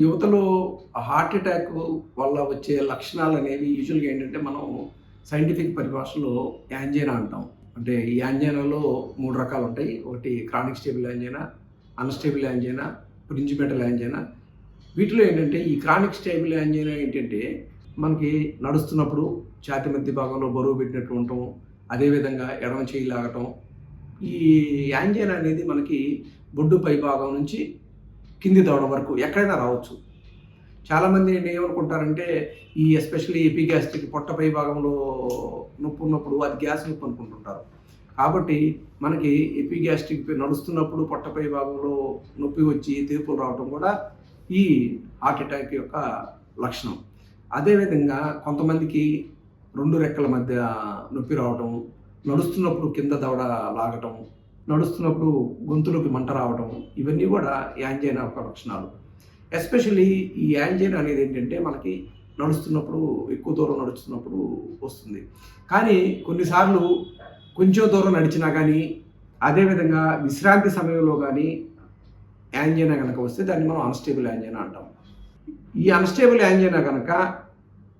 యువతలో heart attack వల్ల వచ్చే లక్షణాలనేవి యూజువల్‌గా ఏంటంటే, మనం సైంటిఫిక్ పరిభాషలో యాంజినా అంటాం. అంటే ఈ యాంజినాలో 3 రకాలుంటాయి. ఒకటి chronic stable angina, unstable angina, Prinzmetal angina. వీటిలో ఏంటంటే ఈ క్రానిక్ స్టేబుల్ యాంజినా ఏంటంటే, మనకి నడుస్తున్నప్పుడు ఛాతీ మధ్య భాగంలో బరువు పెట్టినట్టు ఉండటం, అదేవిధంగా ఎడమ చెయ్యి లాగటం. ఈ యాంజినా అనేది మనకి బొడ్డు పైభాగం నుంచి కింది దవడ వరకు ఎక్కడైనా రావచ్చు. చాలామంది ఏమనుకుంటారంటే, ఈ ఎస్పెషల్లీ ఎపిగాస్ట్రిక్ పొట్ట పై భాగంలో నొప్పి ఉన్నప్పుడు అది గ్యాస్ నొప్పి అనుకుంటుంటారు. కాబట్టి మనకి ఎపిగాస్ట్రిక్ నడుస్తున్నప్పుడు పొట్ట పై భాగంలో నొప్పి వచ్చి తేపులు రావడం కూడా ఈ హార్ట్ అటాక్ యొక్క లక్షణం. అదేవిధంగా కొంతమందికి 2 రెక్కల మధ్య నొప్పి రావటం, నడుస్తున్నప్పుడు కింద దవడ లాగటం, నడుస్తున్నప్పుడు గొంతులోకి మంట రావడం, ఇవన్నీ కూడా యాంజినా యొక్క లక్షణాలు. ఎస్పెషల్లీ ఈ యాంజినా అనేది ఏంటంటే, మనకి నడుస్తున్నప్పుడు ఎక్కువ దూరం నడుస్తున్నప్పుడు వస్తుంది. కానీ కొన్నిసార్లు కొంచెం దూరం నడిచినా కానీ, అదేవిధంగా విశ్రాంతి సమయంలో కానీ యాంజినా కనుక వస్తే దాన్ని మనం అన్‌స్టేబుల్ యాంజినా అంటాం. ఈ అన్‌స్టేబుల్ యాంజినా కనుక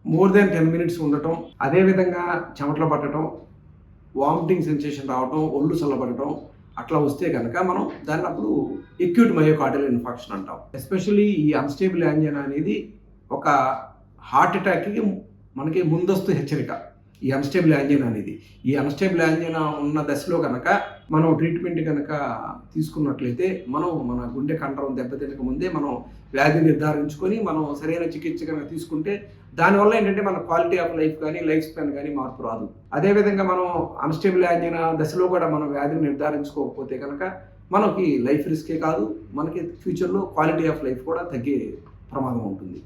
మోర్ దాన్ 10 మినిట్స్ ఉండటం, అదేవిధంగా చెమటలు పట్టడం, వామిటింగ్ సెన్సేషన్ రావటం, ఒళ్ళు చల్లబడటం అట్లా వస్తే కనుక మనం దాన్ని అప్పుడు ఎక్యూట్ మయోకార్డియల్ ఇన్ఫార్క్షన్ అంటాం. ఎస్పెషల్లీ ఈ అన్‌స్టేబుల్ యాంజినా అనేది ఒక హార్ట్ అటాక్‌కి మనకి ముందస్తు హెచ్చరిక. ఈ అన్‌స్టేబుల్ యాంజినా అనేది. ఈ అన్‌స్టేబుల్ యాంజినా ఉన్న దశలో కనుక మనం ట్రీట్మెంట్ కనుక తీసుకున్నట్లయితే, మనం మన గుండె కండరం దెబ్బతినక ముందే మనం వ్యాధి నిర్ధారించుకొని మనం సరైన చికిత్స కనుక తీసుకుంటే, దానివల్ల ఏంటంటే మన క్వాలిటీ ఆఫ్ లైఫ్ కానీ, లైఫ్ స్పాన్ కానీ మార్పు రాదు. అదేవిధంగా మనం అన్‌స్టేబుల్ యాంజినా దశలో కూడా మనం వ్యాధిని నిర్ధారించుకోకపోతే కనుక మనకి లైఫ్ రిస్కే కాదు, మనకి ఫ్యూచర్‌లో క్వాలిటీ ఆఫ్ లైఫ్ కూడా తగ్గే ప్రమాదం ఉంటుంది.